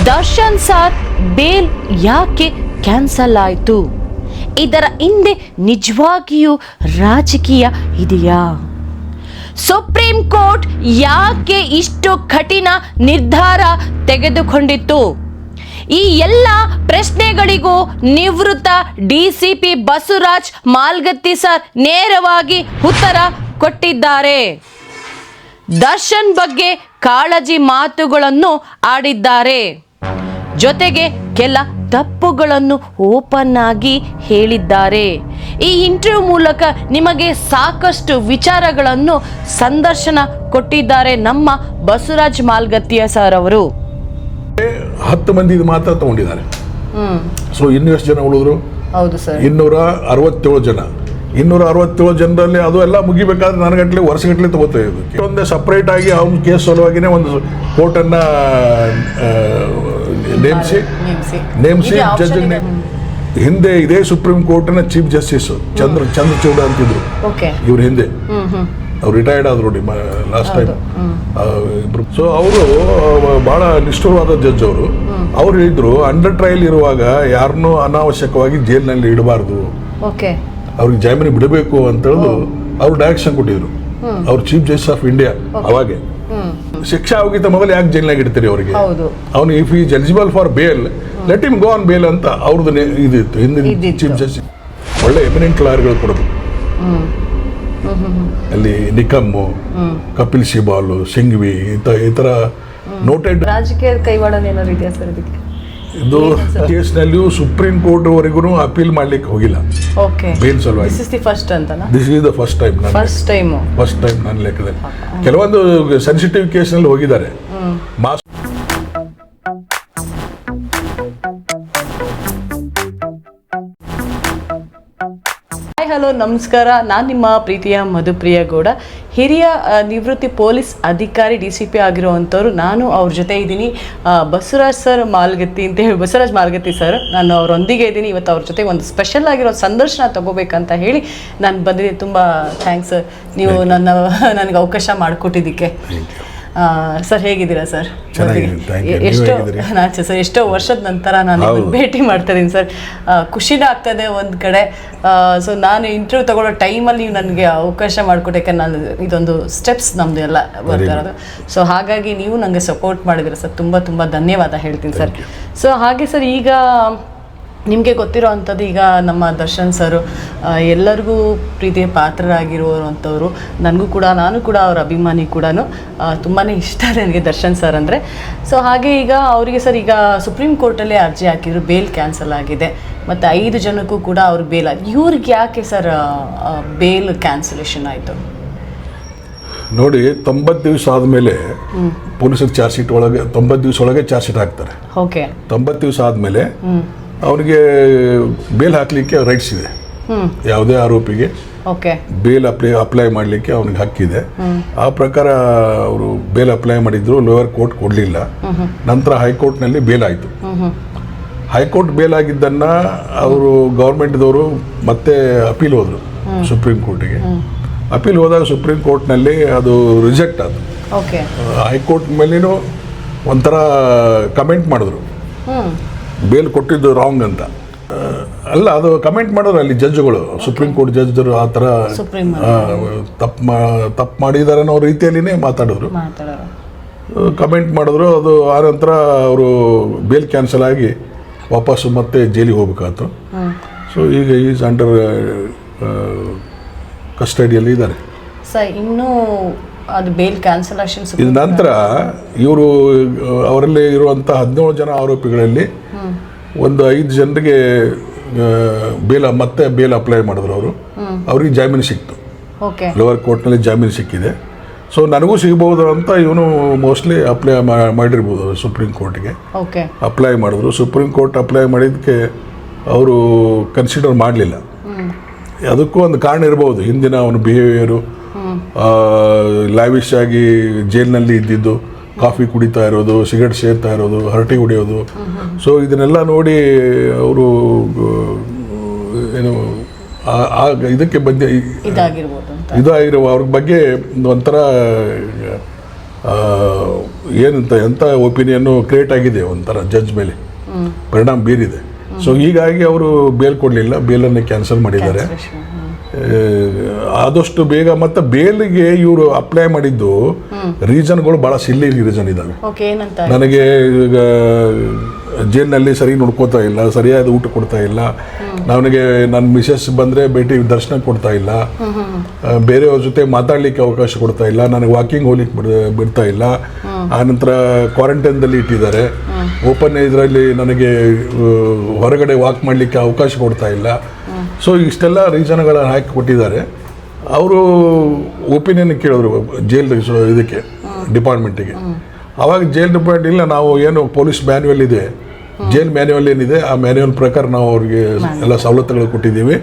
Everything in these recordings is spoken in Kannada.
ದರ್ಶನ್ ಸರ್ ಬೇಲ್ ಯಾಕೆ ಕ್ಯಾನ್ಸಲ್ ಆಯಿತು? ಇದರ ಹಿಂದೆ ನಿಜವಾಗಿಯೂ ರಾಜಕೀಯ ಇದೆಯಾ? ಸುಪ್ರೀಂ ಕೋರ್ಟ್ ಯಾಕೆ ಇಷ್ಟು ಕಠಿಣ ನಿರ್ಧಾರ ತೆಗೆದುಕೊಂಡಿತ್ತು? ಈ ಎಲ್ಲ ಪ್ರಶ್ನೆಗಳಿಗೂ ನಿವೃತ್ತ ಡಿಸಿಪಿ ಬಸವರಾಜ್ ಮಾಲ್ಗತ್ತಿ ಸರ್ ನೇರವಾಗಿ ಉತ್ತರ ಕೊಟ್ಟಿದ್ದಾರೆ. ದರ್ಶನ್ ಬಗ್ಗೆ ಕಾಳಜಿ ಮಾತುಗಳನ್ನು ಆಡಿದ್ದಾರೆ. ಜೊತೆಗೆ ಕೆಲ ತಪ್ಪುಗಳನ್ನು ಓಪನ್ ಆಗಿ ಹೇಳಿದ್ದಾರೆ. ಈ ಇಂಟರ್ವ್ಯೂ ಮೂಲಕ ನಿಮಗೆ ಸಾಕಷ್ಟು ವಿಚಾರಗಳನ್ನು ಸಂದರ್ಶನ ಕೊಟ್ಟಿದ್ದಾರೆ ನಮ್ಮ ಬಸವರಾಜ್ ಮಾಲ್ಗತ್ತಿ ಸರ್ ಅವರು. 10 ಮಂದಿ ಮಾತ್ರ ತಗೊಂಡಿದ್ದಾರೆ. ಸೊ ಇನ್ನು ಎಷ್ಟು ಜನ ಉಳಿದ್ರು? ಹೌದು ಸರ್, 267 ಜನ. 267 ಜನರಲ್ಲಿ ಅದು ಎಲ್ಲ ಮುಗಿಬೇಕಾದ್ರೆ ನನಗಟ್ಲೆ ವರ್ಷಗಟ್ಟಲೆ ತಗೋತಾ ಇದ್ದು. ಒಂದೇ ಸಪ್ರೇಟ್ ಆಗಿ ಅವ್ನ ಕೇಸ್ ಸಲುವಾಗಿನೇ ಒಂದು ಕೋರ್ಟನ್ನು ನೇಮಿಸಿ ಜಡ್ಜ್. ಹಿಂದೆ ಇದೇ ಸುಪ್ರೀಂ ಕೋರ್ಟ್ನ ಚೀಫ್ ಜಸ್ಟಿಸ್ ಚಂದ್ರಚೂಡ ಅಂತಿದ್ರು ಇವ್ರ ಹಿಂದೆ. ಅವ್ರು ರಿಟೈರ್ಡ್ ಆದ್ರು ನೋಡಿ ಲಾಸ್ಟ್ ಟೈಮ್ ಇಬ್ರು. ಸೊ ಅವರು ಬಹಳ ನಿಷ್ಠುರವಾದ ಜಡ್ಜ್ ಅವರು. ಅವ್ರು ಹೇಳಿದ್ರು ಅಂಡರ್ ಟ್ರಯಲ್ ಇರುವಾಗ ಯಾರನ್ನೂ ಅನಾವಶ್ಯಕವಾಗಿ ಜೈಲಿನಲ್ಲಿ ಇಡಬಾರ್ದು, ಅವ್ರಿಗೆ ಜಾಮೀನು ಬಿಡಬೇಕು ಅಂತ ಹೇಳಿ ಅವ್ರು ಡೈರೆಕ್ಷನ್ ಕೊಟ್ಟಿದ್ರು. ಅವ್ರು ಚೀಫ್ ಜಸ್ಟಿಸ್ ಆಫ್ ಇಂಡಿಯಾ ಅವಾಗೆ. ಶಿಕ್ಷೆ ಆಗಿದ್ದ ಮೊದಲು ಯಾಕೆ ಜೈಲಿನಾಗ ಇಡ್ತೀರಿ ಅವರಿಗೆ? ಅವನು if is eligible for bail let him go on bail ಅಂತ ಅವ್ರದ್ದು ಇದಿತ್ತು ಹಿಂದಿನ ಚೀಫ್ ಜಸ್ಟಿಸ್. ಒಳ್ಳೆ ಎಮಿನೆಂಟ್ ಲಾಯರ್ಗಳು ಕೊಡಬೇಕು ಅಲ್ಲಿ. ನಿಕಮ್ಮು, ಕಪಿಲ್ ಸಿಬಾಲ್, ಸಿಂಘ್ವಿ ಈ ತರ ನೋಟೆಡ್ ರಾಜಕೀಯ ಕೈವಾಡ ಏನಾದ್ರು ಇದೆಯಾ ಸರ್ ಇದಕ್ಕೆ? ಇದು ಕೇಸ್ನಲ್ಲಿಯೂ ಸುಪ್ರೀಂ ಕೋರ್ಟ್ ವರೆಗೂ ಅಪೀಲ್ ಮಾಡ್ಲಿಕ್ಕೆ ಹೋಗಿಲ್ಲ ಬೇಲ್ ಸಲುವಾಗಿ. This is the first time ನನ್ನ ಲೆಕ್ಕದಲ್ಲಿ. ಕೆಲವೊಂದು ಸೆನ್ಸಿಟಿವ್ ಕೇಸ್ನಲ್ಲಿ ಹೋಗಿದ್ದಾರೆ. ಹಲೋ ನಮಸ್ಕಾರ, ನಾನು ನಿಮ್ಮ ಪ್ರೀತಿಯ ಮಧುಪ್ರಿಯ ಗೌಡ, ಹಿರಿಯ ನಿವೃತ್ತಿ ಪೊಲೀಸ್ ಅಧಿಕಾರಿ DCP ಆಗಿರುವಂಥವ್ರು. ನಾನು ಅವ್ರ ಜೊತೆ ಇದ್ದೀನಿ. ಬಸವರಾಜ್ ಸರ್ ಮಾಲ್ಗತ್ತಿ ಅಂತ ಹೇಳಿ, ಬಸವರಾಜ್ ಮಾಲ್ಗತ್ತಿ ಸರ್, ನಾನು ಅವರೊಂದಿಗೆ ಇದ್ದೀನಿ. ಇವತ್ತು ಅವ್ರ ಜೊತೆ ಒಂದು ಸ್ಪೆಷಲ್ ಆಗಿರೋ ಸಂದರ್ಶನ ತಗೋಬೇಕಂತ ಹೇಳಿ ನಾನು ಬಂದಿದ್ದೀನಿ. ತುಂಬ ಥ್ಯಾಂಕ್ಸ್ ಸರ್, ನೀವು ನನಗೆ ಅವಕಾಶ ಮಾಡಿಕೊಟ್ಟಿದ್ದಕ್ಕೆ. ಸರ್ ಹೇಗಿದ್ದೀರಾ ಸರ್? ಎಷ್ಟೋ ವರ್ಷದ ನಂತರ ನಾನು ಭೇಟಿ ಮಾಡ್ತಾ ಇದ್ದೀನಿ ಸರ್. ಖುಷಿನೂ ಆಗ್ತದೆ ಒಂದು ಕಡೆ. ಸೊ ನಾನು ಇಂಟರ್ವ್ಯೂ ತಗೊಳ್ಳೋ ಟೈಮಲ್ಲಿ ನೀವು ನನಗೆ ಅವಕಾಶ ಮಾಡಿಕೊಟ್ಟಕ್ಕೆ ನಾನು ಇದೊಂದು ಸ್ಟೆಪ್ಸ್ ನಮ್ಮದು ಎಲ್ಲ ಬರ್ತಾ ಇರೋದು. ಸೊ ಹಾಗಾಗಿ ನೀವು ನನಗೆ ಸಪೋರ್ಟ್ ಮಾಡಿದ್ದೀರಾ ಸರ್, ತುಂಬ ತುಂಬ ಧನ್ಯವಾದ ಹೇಳ್ತೀನಿ ಸರ್. ಸೊ ಹಾಗೆ ಸರ್, ಈಗ ನಿಮಗೆ ಗೊತ್ತಿರೋ ಅಂಥದ್ದು, ಈಗ ನಮ್ಮ ದರ್ಶನ್ ಸರು ಎಲ್ಲರಿಗೂ ಪ್ರೀತಿಯ ಪಾತ್ರರಾಗಿರುವಂಥವ್ರು. ನಾನು ಕೂಡ ಅವ್ರ ಅಭಿಮಾನಿ ಕೂಡ. ತುಂಬಾ ಇಷ್ಟ ನನಗೆ ದರ್ಶನ್ ಸರ್ ಅಂದರೆ. ಸೊ ಹಾಗೆ ಈಗ ಅವರಿಗೆ ಸರ್, ಈಗ ಸುಪ್ರೀಂ ಕೋರ್ಟಲ್ಲೇ ಅರ್ಜಿ ಹಾಕಿದ್ರು, ಬೇಲ್ ಕ್ಯಾನ್ಸಲ್ ಆಗಿದೆ. ಮತ್ತು 5 ಜನಕ್ಕೂ ಕೂಡ ಅವ್ರ ಬೇಲ್ ಆಗಿದೆ. ಇವ್ರಿಗೆ ಯಾಕೆ ಸರ್ ಬೇಲ್ ಕ್ಯಾನ್ಸಲೇಷನ್ ಆಯಿತು? ನೋಡಿ, 90 ದಿವಸ ಆದಮೇಲೆ ಪೊಲೀಸರು ಚಾರ್ಜ್ ಶೀಟ್ ಒಳಗೆ 90 ದಿವಸ ಒಳಗೆ ಚಾರ್ಜ್ ಶೀಟ್ ಹಾಕ್ತಾರೆ. 90 ದಿವಸ ಆದಮೇಲೆ ಅವನಿಗೆ ಬೇಲ್ ಹಾಕಲಿಕ್ಕೆ ರೈಟ್ಸ್ ಇದೆ. ಯಾವುದೇ ಆರೋಪಿಗೆ ಬೇಲ್ ಅಪ್ಲೈ ಮಾಡಲಿಕ್ಕೆ ಅವನಿಗೆ ಹಕ್ಕಿದೆ. ಆ ಪ್ರಕಾರ ಅವರು ಬೇಲ್ ಅಪ್ಲೈ ಮಾಡಿದ್ರು, ಲೋಯರ್ ಕೋರ್ಟ್ ಕೊಡಲಿಲ್ಲ. ನಂತರ ಹೈಕೋರ್ಟ್ನಲ್ಲಿ ಬೇಲ್ ಆಯಿತು. ಹೈಕೋರ್ಟ್ ಬೇಲ್ ಆಗಿದ್ದನ್ನು ಅವರು ಗೌರ್ಮೆಂಟ್ದವರು ಮತ್ತೆ ಅಪೀಲ್ ಹೋದರು ಸುಪ್ರೀಂ ಕೋರ್ಟಿಗೆ. ಅಪೀಲ್ ಹೋದಾಗ ಸುಪ್ರೀಂ ಕೋರ್ಟ್ನಲ್ಲಿ ಅದು ರಿಜೆಕ್ಟ್ ಆಯಿತು. ಹೈಕೋರ್ಟ್ ಮೇಲೇನೂ ಒಂಥರ ಕಮೆಂಟ್ ಮಾಡಿದ್ರು, ಬೇಲ್ ಕೊಟ್ಟಿದ್ದು ರಾಂಗ್ ಅಂತ. ಅಲ್ಲ, ಅದು ಕಮೆಂಟ್ ಮಾಡೋರು ಅಲ್ಲಿ ಜಡ್ಜ್ಗಳು, ಸುಪ್ರೀಂ ಕೋರ್ಟ್ ಜಡ್ಜರು ಆ ಥರ ತಪ್ಪು ಮಾಡಿದ್ದಾರೆ ಅನ್ನೋ ರೀತಿಯಲ್ಲಿನೇ ಮಾತಾಡಿದ್ರು, ಕಮೆಂಟ್ ಮಾಡಿದ್ರು. ಅದು ಆ ನಂತರ ಅವರು ಬೇಲ್ ಕ್ಯಾನ್ಸಲ್ ಆಗಿ ವಾಪಸ್ಸು ಮತ್ತೆ ಜೈಲಿಗೆ ಹೋಗ್ಬೇಕಾಯ್ತು. ಸೊ ಈಗ ಈಸ್ ಅಂಡರ್ ಕಸ್ಟಡಿಯಲ್ಲಿ ಇದ್ದಾರೆ. ಇನ್ನೂ ಅದು ಬೇಲ್ ಕ್ಯಾನ್ಸಲೇಷನ್ ಇದ ನಂತರ ಇವರು ಅವರಲ್ಲಿ ಇರುವಂಥ 17 ಜನ ಆರೋಪಿಗಳಲ್ಲಿ ಒಂದು 5 ಜನರಿಗೆ ಮತ್ತೆ ಬೇಲ್ ಅಪ್ಲೈ ಮಾಡಿದ್ರು. ಅವ್ರಿಗೆ ಜಾಮೀನು ಸಿಕ್ತು, ಲೋವರ್ ಕೋರ್ಟ್ನಲ್ಲಿ ಜಾಮೀನು ಸಿಕ್ಕಿದೆ. ಸೊ ನನಗೂ ಸಿಗಬಹುದು ಅಂತ ಇವನು ಮೋಸ್ಟ್ಲಿ ಅಪ್ಲೈ ಮಾಡಿರ್ಬೋದು ಸುಪ್ರೀಂ ಕೋರ್ಟ್ಗೆ. ಅಪ್ಲೈ ಮಾಡಿದ್ರು. ಸುಪ್ರೀಂ ಕೋರ್ಟ್ ಅಪ್ಲೈ ಮಾಡಿದ್ದಕ್ಕೆ ಅವರು ಕನ್ಸಿಡರ್ ಮಾಡಲಿಲ್ಲ. ಅದಕ್ಕೂ ಒಂದು ಕಾರಣ ಇರ್ಬೋದು, ಹಿಂದಿನ ಅವನ ಬಿಹೇವಿಯರು, ಲಾವಿಶ್ ಆಗಿ ಜೈಲಿನಲ್ಲಿ ಇದ್ದಿದ್ದು, ಕಾಫಿ ಕುಡಿತಾ ಇರೋದು, ಸಿಗರೆಟ್ ಸೇರ್ತಾ ಇರೋದು, ಹರಟೆ ಹೊಡೆಯೋದು. ಸೊ ಇದನ್ನೆಲ್ಲ ನೋಡಿ ಅವರು ಏನು ಇದಕ್ಕೆ ಇದಾಗಿರುವ ಅವ್ರ ಬಗ್ಗೆ ಒಂಥರ ಏನಂತ ಎಂಥ ಒಪಿನಿಯನ್ನು ಕ್ರಿಯೇಟ್ ಆಗಿದೆ ಒಂಥರ ಜಡ್ಜ್ ಮೇಲೆ ಪರಿಣಾಮ ಬೀರಿದೆ. ಸೊ ಹೀಗಾಗಿ ಅವರು ಬೇಲ್ ಕೊಡಲಿಲ್ಲ, ಬೇಲನ್ನು ಕ್ಯಾನ್ಸಲ್ ಮಾಡಿದ್ದಾರೆ. ಆದಷ್ಟು ಬೇಗ. ಮತ್ತು ಬೇಲಿಗೆ ಇವರು ಅಪ್ಲೈ ಮಾಡಿದ್ದು ರೀಸನ್ಗಳು ಭಾಳ ಸಿಲ್ಲಿ ರೀಸನ್ ಇದ್ದಾವೆ. ನನಗೆ ಈಗ ಜೈಲಿನಲ್ಲಿ ಸರಿ ನೋಡ್ಕೋತಾ ಇಲ್ಲ, ಸರಿಯಾದ ಊಟ ಕೊಡ್ತಾ ಇಲ್ಲ, ನನಗೆ ನನ್ನ ಮಿಸಸ್ ಬಂದರೆ ಭೇಟಿ ದರ್ಶನ ಕೊಡ್ತಾ ಇಲ್ಲ, ಬೇರೆಯವ್ರ ಜೊತೆ ಮಾತಾಡಲಿಕ್ಕೆ ಅವಕಾಶ ಕೊಡ್ತಾ ಇಲ್ಲ, ನನಗೆ ವಾಕಿಂಗ್ ಹೋಗ್ಲಿಕ್ಕೆ ಬಿಡ್ತಾ ಇಲ್ಲ, ಆನಂತರ ಕ್ವಾರಂಟೈನ್ದಲ್ಲಿ ಇಟ್ಟಿದ್ದಾರೆ, ಓಪನ್ ಇದರಲ್ಲಿ ನನಗೆ ಹೊರಗಡೆ ವಾಕ್ ಮಾಡಲಿಕ್ಕೆ ಅವಕಾಶ ಕೊಡ್ತಾ ಇಲ್ಲ. ಸೊ ಇಷ್ಟೆಲ್ಲ ರೀಸನ್ಗಳನ್ನು ಹಾಕಿ ಕೊಟ್ಟಿದ್ದಾರೆ. ಅವರು ಒಪಿನಿಯನ್ ಕೇಳಿದ್ರು ಜೈಲ್ ಇದಕ್ಕೆ ಡಿಪಾರ್ಟ್ಮೆಂಟಿಗೆ. ಆವಾಗ ಜೈಲ್ ಡಿಪಾರ್ಟ್ಮೆಂಟ್ ಇಲ್ಲ, ನಾವು ಏನು ಪೊಲೀಸ್ ಮ್ಯಾನ್ಯುವಲ್ ಇದೆ, ಜೈಲ್ ಮ್ಯಾನ್ಯುವಲ್ ಏನಿದೆ ಆ ಮ್ಯಾನ್ಯುವಲ್ ಪ್ರಕಾರ ನಾವು ಅವ್ರಿಗೆ ಎಲ್ಲ ಸವಲತ್ತುಗಳು ಕೊಟ್ಟಿದ್ದೀವಿ,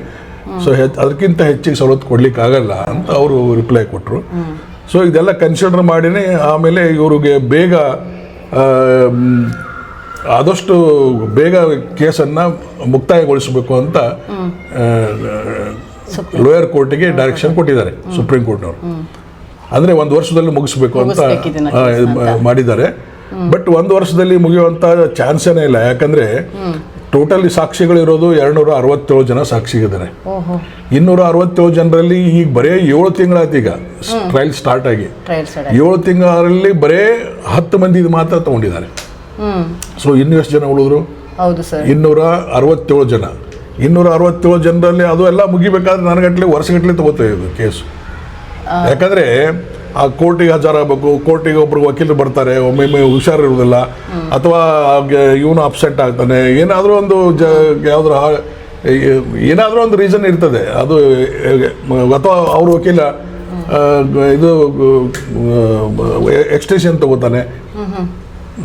ಸೊ ಅದಕ್ಕಿಂತ ಹೆಚ್ಚಿಗೆ ಸವಲತ್ತು ಕೊಡ್ಲಿಕ್ಕಾಗಲ್ಲ ಅಂತ ಅವರು ರಿಪ್ಲೈ ಕೊಟ್ಟರು. ಸೊ ಇದೆಲ್ಲ ಕನ್ಸಿಡರ್ ಮಾಡಿನೇ ಆಮೇಲೆ ಇವ್ರಿಗೆ ಬೇಗ ಆದಷ್ಟು ಬೇಗ ಕೇಸನ್ನು ಮುಕ್ತಾಯಗೊಳಿಸಬೇಕು ಅಂತ ಲೋಯರ್ ಕೋರ್ಟಿಗೆ ಡೈರೆಕ್ಷನ್ ಕೊಟ್ಟಿದ್ದಾರೆ ಸುಪ್ರೀಂ ಕೋರ್ಟ್ನವರು. ಅಂದರೆ 1 ವರ್ಷದಲ್ಲಿ ಮುಗಿಸ್ಬೇಕು ಅಂತ ಮಾಡಿದ್ದಾರೆ. ಬಟ್ 1 ವರ್ಷದಲ್ಲಿ ಮುಗಿಯುವಂಥ ಚಾನ್ಸೇನೇ ಇಲ್ಲ. ಯಾಕಂದರೆ ಟೋಟಲಿ ಸಾಕ್ಷಿಗಳಿರೋದು 267 ಜನ ಸಾಕ್ಷಿಗಿದ್ದಾರೆ. 267 ಜನರಲ್ಲಿ ಈಗ ಬರೇ 7 ತಿಂಗಳಾಯ್ತು ಈಗ ಟ್ರಯಲ್ ಸ್ಟಾರ್ಟ್ ಆಗಿ. 7 ತಿಂಗಳಲ್ಲಿ ಬರೇ 10 ಮಂದಿ ಮಾತ್ರ ತಗೊಂಡಿದ್ದಾರೆ. ಸೊ ಇನ್ನು ಎಷ್ಟು ಜನ ಉಳಿದ್ರು? 267 ಜನ. 267 ಜನರಲ್ಲಿ ಅದು ಎಲ್ಲ ಮುಗಿಬೇಕಾದ್ರೆ ನನಗಟ್ಲೆ ವರ್ಷಗಟ್ಟಲೆ ತಗೋತಾ ಇದು ಕೇಸು. ಯಾಕಂದರೆ ಆ ಕೋರ್ಟಿಗೆ ಹಾಜರಾಗಬೇಕು, ಕೋರ್ಟಿಗೆ ಒಬ್ರು ವಕೀಲರು ಬರ್ತಾರೆ, ಒಮ್ಮೊಮ್ಮೆ ಹುಷಾರಿರೋದಿಲ್ಲ, ಅಥವಾ ಇವನು ಅಬ್ಸೆಂಟ್ ಆಗ್ತಾನೆ, ಏನಾದರೂ ಒಂದು ಏನಾದರೂ ಒಂದು ರೀಸನ್ ಇರ್ತದೆ. ಅದು ಅಥವಾ ಅವ್ರ ವಕೀಲ ಇದು ಎಕ್ಸ್ಟೆನ್ಷನ್ ತಗೋತಾನೆ,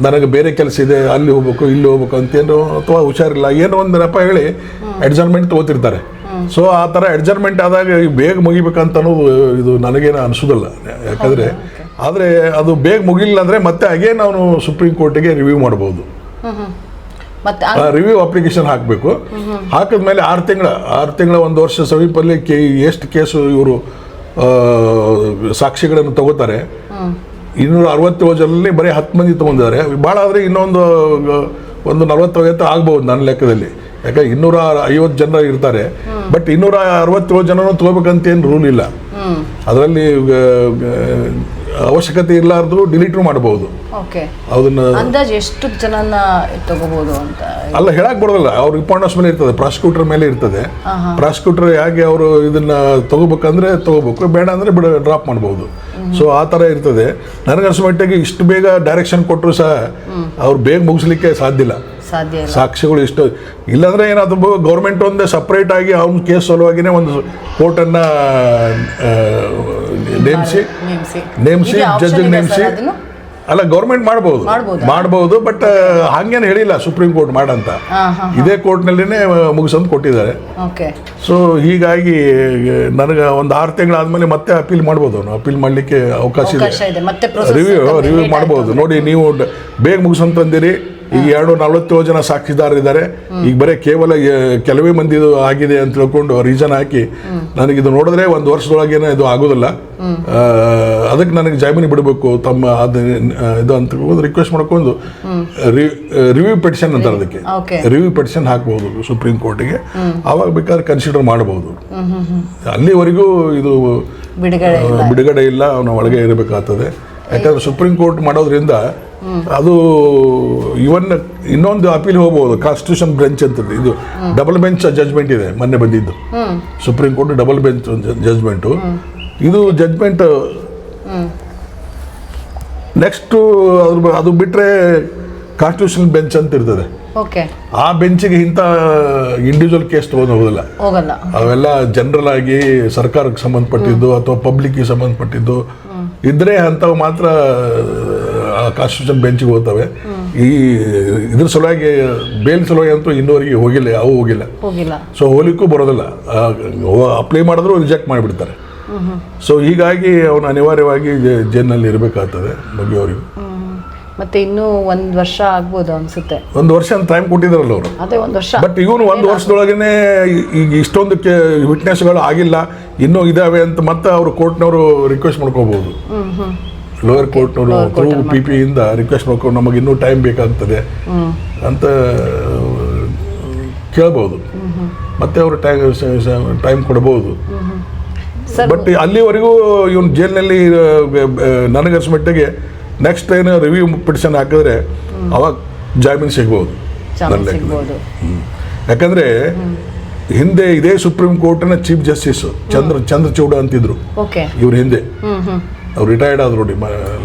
ನನಗೆ ಬೇರೆ ಕೆಲಸ ಇದೆ, ಅಲ್ಲಿ ಹೋಗ್ಬೇಕು ಇಲ್ಲಿ ಹೋಗ್ಬೇಕು ಅಂತೇನು, ಅಥವಾ ಹುಷಾರಿಲ್ಲ, ಏನೋ ಒಂದು ನೆಪ ಹೇಳಿ ಅಡ್ಜರ್ಮೆಂಟ್ ತಗೋತಿರ್ತಾರೆ. ಸೊ ಆ ಥರ ಅಡ್ಜರ್ಮೆಂಟ್ ಆದಾಗ ಬೇಗ ಮುಗಿಬೇಕಂತ ಅನ್ನೋದು ಇದು ನನಗೇನು ಅನಿಸೋದಿಲ್ಲ. ಯಾಕಂದರೆ ಆದರೆ ಅದು ಬೇಗ ಮುಗಿಲಿಲ್ಲ ಅಂದರೆ ಮತ್ತೆ ಅಗೇನ್ ಅವನು ಸುಪ್ರೀಂ ಕೋರ್ಟಿಗೆ ರಿವ್ಯೂ ಮಾಡ್ಬೋದು. ರಿವ್ಯೂ ಅಪ್ಲಿಕೇಶನ್ ಹಾಕಬೇಕು. ಹಾಕಿದ್ಮೇಲೆ 6 ತಿಂಗಳ 1 ವರ್ಷ ಸಮೀಪಲ್ಲಿ ಎಷ್ಟು ಕೇಸು ಇವರು ಸಾಕ್ಷಿಗಳನ್ನು ತಗೋತಾರೆ. 267 ಜನರಲ್ಲಿ ಬರೀ 10 ಮಂದಿ ತೊಗೊಂಡಿದ್ದಾರೆ. ಭಾಳ ಆದರೆ ಇನ್ನೊಂದು 40-50 ಆಗ್ಬೋದು ನನ್ನ ಲೆಕ್ಕದಲ್ಲಿ. ಯಾಕಂದ್ರೆ 250 ಜನ ಇರ್ತಾರೆ. ಬಟ್ 267 ಜನನೂ ತಗೋಬೇಕಂತ ಏನು ರೂಲ್ ಇಲ್ಲ. ಅದರಲ್ಲಿ ಅವಶ್ಯಕತೆ ಇರಲಾರ್ದು ಡಿಲೀಟ್ ಮಾಡಬಹುದು. ಅದನ್ನ ಅಂದಾಜು ಎಷ್ಟು ಜನನ ತಗೋಬಹುದು ಅಂತ ಅಲ್ಲ ಹೇಳಕ್ ಬರೋದಿಲ್ಲ. ಅವ್ರ ರಿಪಾರ್ಟ್ಸ್ ಮೇಲೆ ಇರ್ತದೆ, ಪ್ರಾಸಿಕ್ಯೂಟರ್ ಮೇಲೆ ಇರ್ತದೆ. ಪ್ರಾಸಿಕ್ಯೂಟರ್ ಹೇಗೆ ಅವರು ಇದನ್ನ ತಗೋಬೇಕಂದ್ರೆ ತಗೋಬೇಕು, ಬೇಡ ಅಂದ್ರೆ ಡ್ರಾಪ್ ಮಾಡಬಹುದು. ಸೊ ಆ ಥರ ಇರ್ತದೆ. ನನಗನ್ಸೋ ಮಟ್ಟಿಗೆ ಇಷ್ಟು ಬೇಗ ಡೈರೆಕ್ಷನ್ ಕೊಟ್ಟರು ಸಹ ಅವ್ರು ಬೇಗ ಮುಗಿಸ್ಲಿಕ್ಕೆ ಸಾಧ್ಯ ಇಲ್ಲ. ಸಾಕ್ಷಿಗಳು ಇಷ್ಟು ಇಲ್ಲಾಂದ್ರೆ ಏನಾದ್ರು ಗೌರ್ಮೆಂಟ್ ಒಂದೇ ಸಪ್ರೇಟ್ ಆಗಿ ಅವ್ನ ಕೇಸ್ ಸಲುವಾಗಿನೇ ಒಂದು ಕೋರ್ಟನ್ನು ನೇಮಿಸಿ ಜಡ್ಜ್ ನೇಮಿಸಿ ಅಲ್ಲ ಗೌರ್ಮೆಂಟ್ ಮಾಡ್ಬೋದು. ಬಟ್ ಹಂಗೇನು ಹೇಳಿಲ್ಲ ಸುಪ್ರೀಂ ಕೋರ್ಟ್ ಮಾಡಂತ. ಇದೇ ಕೋರ್ಟ್ನಲ್ಲಿನೇ ಮುಗಿಸಂತ ಕೊಟ್ಟಿದ್ದಾರೆ. ಸೊ ಹೀಗಾಗಿ ನನಗೆ ಒಂದು 6 ತಿಂಗಳಾದ್ಮೇಲೆ ಮತ್ತೆ ಅಪೀಲ್ ಮಾಡ್ಬೋದು. ಅವನು ಅಪೀಲ್ ಮಾಡಲಿಕ್ಕೆ ಅವಕಾಶ ಇದೆ. ರಿವ್ಯೂ ಮಾಡ್ಬೋದು. ನೋಡಿ ನೀವು ಬೇಗ ಮುಗಿಸಂತಂದಿರಿ, ಈಗ 247 ಜನ ಸಾಕ್ಷಿದಾರರಿದ್ದಾರೆ, ಈಗ ಬರೀ ಕೇವಲ ಕೆಲವೇ ಮಂದಿ ಆಗಿದೆ ಅಂತ ತಿಳ್ಕೊಂಡು ರೀಸನ್ ಹಾಕಿ ನನಗಿದು ನೋಡಿದ್ರೆ 1 ವರ್ಷದೊಳಗೇನೆ ಇದು ಆಗೋದಿಲ್ಲ, ಅದಕ್ಕೆ ನನಗೆ ಜಾಮೀನು ಬಿಡಬೇಕು ತಮ್ಮ ಇದು ಅಂತ ರಿಕ್ವೆಸ್ಟ್ ಮಾಡ್ಕೊಂಡು ರಿವ್ಯೂ ಪೆಟಿಷನ್ ಅಂತಾರೆ. ಅದಕ್ಕೆ ರಿವ್ಯೂ ಪೆಟಿಷನ್ ಹಾಕ್ಬೋದು ಸುಪ್ರೀಂ ಕೋರ್ಟಿಗೆ. ಆವಾಗ ಬೇಕಾದ್ರೆ ಕನ್ಸಿಡರ್ ಮಾಡಬಹುದು. ಅಲ್ಲಿವರೆಗೂ ಇದು ಬಿಡುಗಡೆ ಇಲ್ಲ, ಅವನ ಒಳಗೆ ಇರಬೇಕಾಗ್ತದೆ. ಯಾಕಂದ್ರೆ ಸುಪ್ರೀಂ ಕೋರ್ಟ್ ಮಾಡೋದ್ರಿಂದ ಅದು ಇನ್ನೊಂದು ಅಪೀಲ್ ಹೋಗ್ಬೋದು. ಕಾನ್ಸ್ಟಿಟ್ಯೂಷನ್ ಬೆಂಚ್ ಅಂತ ಇದು ಡಬಲ್ ಬೆಂಚ್ ಜಜ್ಮೆಂಟ್ ಇದೆ, ಮೊನ್ನೆ ಬಂದಿದ್ದು supreme court double bench judgement. ಇದು ಜಜ್ಮೆಂಟ್ ನೆಕ್ಸ್ಟು ಅದು ಬಿಟ್ಟರೆ ಕಾನ್ಸ್ಟಿಟ್ಯೂಷನ್ ಬೆಂಚ್ ಅಂತ ಇರ್ತದೆ. ಆ ಬೆಂಚಿಗೆ ಇಂಥ ಇಂಡಿವಿಜುವಲ್ ಕೇಸ್ ತಗೊಂಡು ಹೋಗೋದಿಲ್ಲ. ಅವೆಲ್ಲ ಜನರಲ್ ಆಗಿ ಸರ್ಕಾರಕ್ಕೆ ಸಂಬಂಧಪಟ್ಟಿದ್ದು ಅಥವಾ ಪಬ್ಲಿಕ್ಗೆ ಸಂಬಂಧಪಟ್ಟಿದ್ದು ಇದ್ರೆ ಅಂಥವು ಮಾತ್ರ ಕಾನ್ಸ್ಟಿಟ್ಯೂಷನ್ ಬೆಂಚಿಗೆ ಹೋಗ್ತವೆ. ಈ ಇದ್ರ ಸಲುವಾಗಿ ಬೇಲ್ ಸಲುವಾಗಿ ಅಂತೂ ಇನ್ನೂವರೆಗೆ ಹೋಗಿಲ್ಲ, ಯಾವ ಹೋಗಿಲ್ಲ. ಸೊ ಹೋಗ್ಲಿಕ್ಕೂ ಬರೋದಿಲ್ಲ. ಅಪ್ಲೈ ಮಾಡಿದ್ರು ರಿಜೆಕ್ಟ್ ಮಾಡಿಬಿಡ್ತಾರೆ. ಸೊ ಹೀಗಾಗಿ ಅವನು ಅನಿವಾರ್ಯವಾಗಿ ಜೈಲಿನಲ್ಲಿ ಇರಬೇಕಾಗ್ತದೆ ಮುಗಿಯೋರಿಗೂ. ಮತ್ತೆ ಇನ್ನೂ 1 ವರ್ಷ ಆಗ್ಬೋದು ಅನ್ಸುತ್ತೆ. 1 ವರ್ಷ ಅಂತ ಟೈಮ್ ಕೊಟ್ಟಿದ್ದಾರಲ್ಲ ಅವರು. ಅದೇ 1 ವರ್ಷ. ಬಟ್ ಇವನು 1 ವರ್ಷದೊಳಗೇನೆ ಈಗ ಇಷ್ಟೊಂದು ವಿಟ್ನೆಸ್ಗಳು ಆಗಿಲ್ಲ, ಇನ್ನೂ ಇದಾವೆ ಅಂತ ಮತ್ತೆ ಅವರು ಕೋರ್ಟ್ನವರು ರಿಕ್ವೆಸ್ಟ್ ಮಾಡ್ಕೋಬಹುದು. ಲೋಯರ್ ಕೋರ್ಟ್ನವರು ಥ್ರೂ PP ಇಂದ ರಿಕ್ವೆಸ್ಟ್ ಮಾಡ್ಕೊಂಡು ನಮಗೆ ಇನ್ನೂ ಟೈಮ್ ಬೇಕಾಗ್ತದೆ ಅಂತ ಕೇಳ್ಬೋದು, ಮತ್ತೆ ಅವರು ಟೈಮ್ ಕೊಡ್ಬೋದು. ಬಟ್ ಅಲ್ಲಿವರೆಗೂ ಇವನು ಜೈಲಿನಲ್ಲಿ ನನಗನ್ಸ ಮಟ್ಟಿಗೆ ನೆಕ್ಸ್ಟ್ ಏನು ರಿವ್ಯೂ ಪಿಟಿಷನ್ ಹಾಕಿದ್ರೆ ಅವಾಗ ಜಾಮೀನು ಸಿಗ್ಬೋದು ನನ್ನ ಲೆಕ್ಕದಲ್ಲಿ. ಯಾಕಂದ್ರೆ ಹಿಂದೆ ಇದೇ ಸುಪ್ರೀಂ ಕೋರ್ಟ್ನ ಚೀಫ್ ಜಸ್ಟಿಸ್ ಚಂದ್ರಚೂಡ ಅಂತಿದ್ರು ಇವ್ರ ಹಿಂದೆ. ಅವ್ರು ರಿಟೈರ್ಡ್ ಆದ್ರು ನೋಡಿ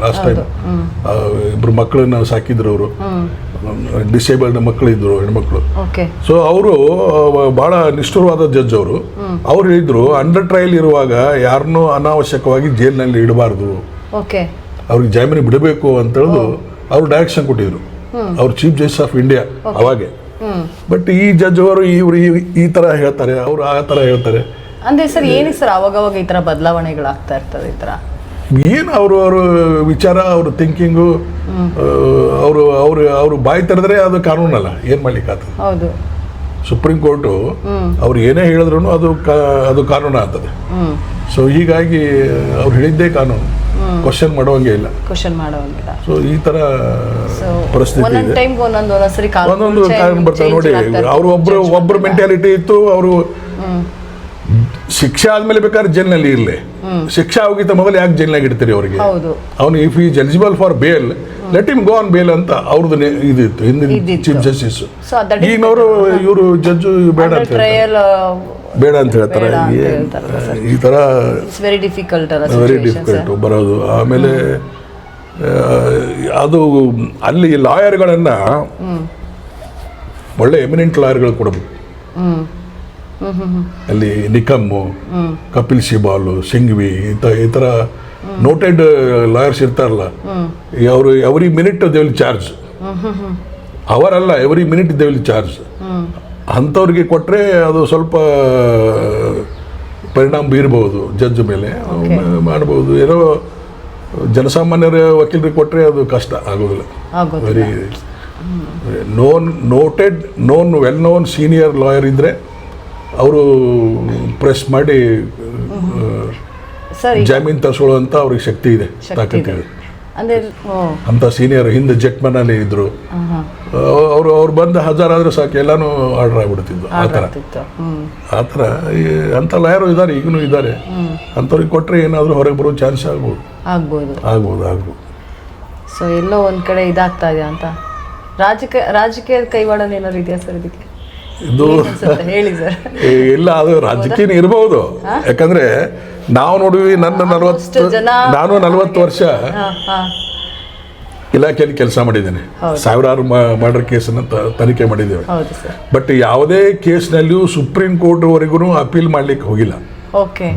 ಲಾಸ್ಟ್ ಟೈಮ್. ಇಬ್ರು ಮಕ್ಕಳನ್ನ ಸಾಕಿದ್ರು ಅವರು, ಡಿಸೇಬಲ್ಡ್ ಮಕ್ಕಳಿದ್ರು, ಹೆಣ್ಮಕ್ಳು. ಸೊ ಅವರು ಬಹಳ ನಿಷ್ಠುರವಾದ ಜಡ್ಜ್ ಅವರು. ಅವ್ರು ಹೇಳಿದ್ರು ಅಂಡರ್ ಟ್ರಯಲ್ ಇರುವಾಗ ಯಾರನ್ನೂ ಅನಾವಶ್ಯಕವಾಗಿ ಜೈಲಿನಲ್ಲಿ ಇಡಬಾರ್ದು, ಅವ್ರಿಗೆ ಜಾಮೀನು ಬಿಡಬೇಕು ಅಂತ ಹೇಳುದು ಅವ್ರು ಡೈರೆಕ್ಷನ್ ಕೊಟ್ಟಿದ್ರು, ಅವ್ರು ಚೀಫ್ ಜಸ್ಟಿಸ್ ಆಫ್ ಇಂಡಿಯಾ ಅವಾಗೆ. ಬಟ್ ಈ ಜಡ್ಜ್ ಅವರು ಇವ್ರು ಈ ತರ ಹೇಳ್ತಾರೆ, ಅವ್ರು ಆ ತರ ಹೇಳ್ತಾರೆ. ಅಂದ್ರೆ ಸರ್ ಏನಿಗೆ ಸರ್ ಅವಾಗ ಈ ತರ ಬದಲಾವಣೆಗಳಾಗ್ತಾ ಇರ್ತದೆ? ಈ ತರ ಏನು ಅವ್ರ ವಿಚಾರ, ಅವ್ರ ಥಿಂಕಿಂಗು, ಅವರು ಬಾಯಿ ತೆರೆದ್ರೆ ಅದು ಕಾನೂನಲ್ಲ, ಏನ್ ಮಾಡ್ಲಿಕ್ಕಾಗ್ತದೆ? ಹೌದು, ಸುಪ್ರೀಂ ಕೋರ್ಟು ಅವ್ರು ಏನೇ ಹೇಳಿದ್ರು ಅದು ಕಾನೂನು ಆಗ್ತದೆ. ಸೊ ಹೀಗಾಗಿ ಅವ್ರು ಹೇಳಿದ್ದೇ ಕಾನೂನು, ಕ್ವಶನ್ ಮಾಡುವಂಗೆ ಇಲ್ಲ. ಸೊ ಈ ತರ ಪರಿಸ್ಥಿತಿ ಇದೆ. ಒಂದೊಂದು ಕಾರಣ ಬರ್ತದೆ ನೋಡಿ. ಅವ್ರು ಒಬ್ರು ಮೆಂಟಾಲಿಟಿ ಇತ್ತು, ಅವರು ಶಿಕ್ಷೆ ಆದ್ಮೇಲೆ ಬೇಕಾದ್ರೆ ಜೈಲಿನಲ್ಲಿ ಇರಲಿ, ಶಿಕ್ಷೆ ಆಗಿದ್ದ ಮೊದಲು ಯಾಕೆ ಜೈಲಿನಾಗ ಇಡ್ತೀರಿ ಅವ್ರಿಗೆ? ಅವನು if is eligible for bail let him go on bail ಅಂತ ಅವ್ರದ್ದು ಇದಿತ್ತು ಹಿಂದಿನ ಚೀಫ್ ಜಸ್ಟಿಸ್. ಈಗಿನವರು ಇವರು ಜಡ್ಜು ಬೇಡ ಅಂತ ಹೇಳ್ತಾರೆ. ಈ ತರ ವೆರಿ ಡಿಫಿಕಲ್ಟ್ ಬರೋದು. ಆಮೇಲೆ ಅದು ಅಲ್ಲಿ ಲಾಯರ್ಗಳನ್ನ ಒಳ್ಳೆ ಎಮಿನೆಂಟ್ ಲಾಯರ್ಗಳು ಕೊಡಬೇಕು. ಅಲ್ಲಿ ನಿಕಮ್ಮು, ಕಪಿಲ್ ಸಿಬಾಲು, ಸಿಂಘ್ವಿ ಈ ಥರ ನೋಟೆಡ್ ಲಾಯರ್ಸ್ ಇರ್ತಾರಲ್ಲ, ಅವರು every minute they will charge, ಅವರಲ್ಲ every minute they will charge. ಅಂಥವ್ರಿಗೆ ಕೊಟ್ಟರೆ ಅದು ಸ್ವಲ್ಪ ಪರಿಣಾಮ ಬೀರ್ಬೋದು ಜಡ್ಜ್ ಮೇಲೆ, ಮಾಡ್ಬೋದು. ಏನೋ ಜನಸಾಮಾನ್ಯರ ವಕೀಲರಿಗೆ ಕೊಟ್ಟರೆ ಅದು ಕಷ್ಟ ಆಗೋದಿಲ್ಲ. Very well known senior lawyer ಇದ್ದರೆ ಅವರು ಪ್ರೆಸ್ ಮಾಡಿ ಜಾಮೀನು ತರಿಸ್ಕೊಳ್ಳುವಂತ ಅವ್ರಿಗೆ ಶಕ್ತಿ ಇದೆ, ತಾಕತ್ತಿದೆ. ಅಂತ ಸೀನಿಯರ್ ಹಿಂದೆ ಜೆಟ್ಮನಲ್ಲಿ ಇದ್ರು, ಅವ್ರು ಬಂದು ಹಜಾರಾದ್ರೆ ಸಾಕು ಎಲ್ಲಾನು ಆರ್ಡರ್ ಆಗ್ಬಿಡ್ತಿದ್ದು. ಆ ಥರ ಅಂತ ಲಾಯರು ಇದ್ದಾರೆ, ಈಗಲೂ ಇದ್ದಾರೆ. ಅಂಥವ್ರಿಗೆ ಕೊಟ್ಟರೆ ಏನಾದರೂ ಹೊರಗೆ ಬರೋ ಚಾನ್ಸ್ ಆಗ್ಬೋದು. ಸೊ ಎಲ್ಲೋ ಒಂದ್ ಕಡೆ ಇದಾಗ್ತಾ ಇದೆ ಅಂತ ರಾಜಕೀಯದ ಕೈವಾಡ ಏನಾದ್ರು ಇದೆಯಾ ಸರ್ ಇದಕ್ಕೆ? ಇದು ಇಲ್ಲ, ಅದು ರಾಜಕೀಯ ಇರಬಹುದು. ಯಾಕಂದ್ರೆ ನಾವು ನೋಡಿವಿ, ನಾನು 40 ವರ್ಷ ಇಲಾಖೆಯಲ್ಲಿ ಕೆಲಸ ಮಾಡಿದ್ದೇನೆ. ಸಾವಿರಾರು ಮರ್ಡರ್ ಕೇಸನ್ನು ತನಿಖೆ ಮಾಡಿದ್ದೇವೆ. ಬಟ್ ಯಾವುದೇ ಕೇಸ್ನಲ್ಲಿಯೂ ಸುಪ್ರೀಂ ಕೋರ್ಟ್ ವರೆಗೂ ಅಪೀಲ್ ಮಾಡ್ಲಿಕ್ಕೆ ಹೋಗಿಲ್ಲ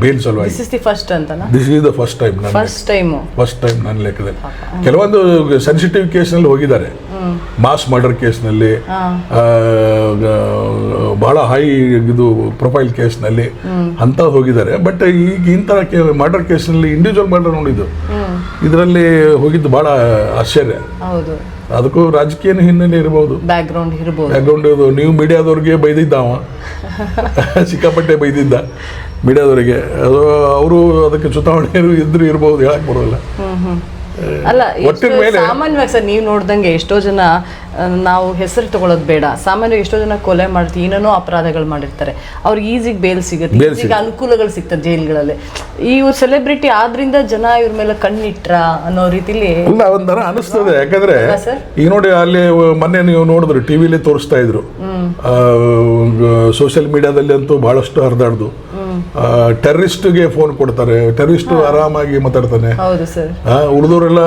ಬೇಲ್ ಸಲುವಾಗಿ. This is the first time ನನ್ನ ಲೆಕ್ಕದಲ್ಲಿ. ಕೆಲವೊಂದು ಸೆನ್ಸಿಟಿವ್ ಕೇಸ್ನಲ್ಲಿ ಹೋಗಿದ್ದಾರೆ, ಮಾಸ್ ಮರ್ಡರ್ ಕೇಸ್ನಲ್ಲಿ, ಬಹಳ ಹೈ ಇದು ಪ್ರೊಫೈಲ್ ಕೇಸ್ನಲ್ಲಿ ಅಂತ ಹೋಗಿದ್ದಾರೆ. ಬಟ್ ಈಗ ಇಂಥ ಮರ್ಡರ್ ಕೇಸ್ನಲ್ಲಿ ಇಂಡಿವಿಜುವಲ್ ಮರ್ಡರ್ ನೋಡಿದ್ದು, ಇದರಲ್ಲಿ ಹೋಗಿದ್ದು ಬಹಳ ಆಶ್ಚರ್ಯ. ಅದಕ್ಕೂ ರಾಜಕೀಯ ಹಿನ್ನೆಲೆ ಇರಬಹುದು, ಬ್ಯಾಕ್ಗ್ರೌಂಡ್. ನೀವು ಮೀಡಿಯಾದವ್ರಿಗೆ ಬೈದಿದ್ದಾವ, ಸಿಕ್ಕಾಪಟ್ಟೆ ಬೈದಿದ್ದ ಮೀಡಿಯಾದವರಿಗೆ. ಅದು ಅವರು ಅದಕ್ಕೆ ಚುನಾವಣೆ ಇರ್ಬೋದು, ಹೇಳಕ್ ಬರೋಲ್ಲ. ಅಲ್ಲ, ಸಾಮಾನ್ಯವಾಗಿ ಸರ್ ನೀವು ನೋಡ್ದಂಗೆ ಎಷ್ಟೋ ಜನ, ನಾವು ಹೆಸರು ತಗೊಳ್ಳೋದು ಬೇಡ, ಸಾಮಾನ್ಯವಾಗಿ ಎಷ್ಟೋ ಜನ ಕೊಲೆ ಮಾಡ್ತೀವಿ, ಏನೇನೋ ಅಪರಾಧಗಳು ಮಾಡಿರ್ತಾರೆ, ಅವ್ರಿಗೆ ಈಸಿಗೆ ಬೇಲ್ ಸಿಗುತ್ತೆ, ಈಸಿಗೆ ಅನುಕೂಲಗಳು ಸಿಗ್ತದೆ ಜೈಲ್ಗಳಲ್ಲಿ. ಇವ್ರು ಸೆಲೆಬ್ರಿಟಿ ಆದ್ರಿಂದ ಜನ ಇವ್ರ ಮೇಲೆ ಕಣ್ಣಿಟ್ರ ಅನ್ನೋ ರೀತಿಲಿ ಒಂಥರ ಅನಿಸ್ತದೆ. ಯಾಕಂದ್ರೆ ಈಗ ನೋಡಿ, ಅಲ್ಲಿ ಮೊನ್ನೆ ನೀವು ನೋಡಿದ್ರು ಟಿವಿಲಿ ತೋರಿಸ್ತಾ ಇದ್ರು, ಸೋಷಿಯಲ್ ಮೀಡಿಯಾದಲ್ಲಿ ಅಂತೂ ಬಹಳಷ್ಟು ಹರಿದಾಡ್ದು. ಟೆರರಿಸ್ಟ್ಗೆ ಫೋನ್ ಕೊಡ್ತಾರೆ, ಟೆರರಿಸ್ಟ್ ಆರಾಮಾಗಿ ಮಾತಾಡ್ತಾನೆ. ಉಳಿದವರೆಲ್ಲ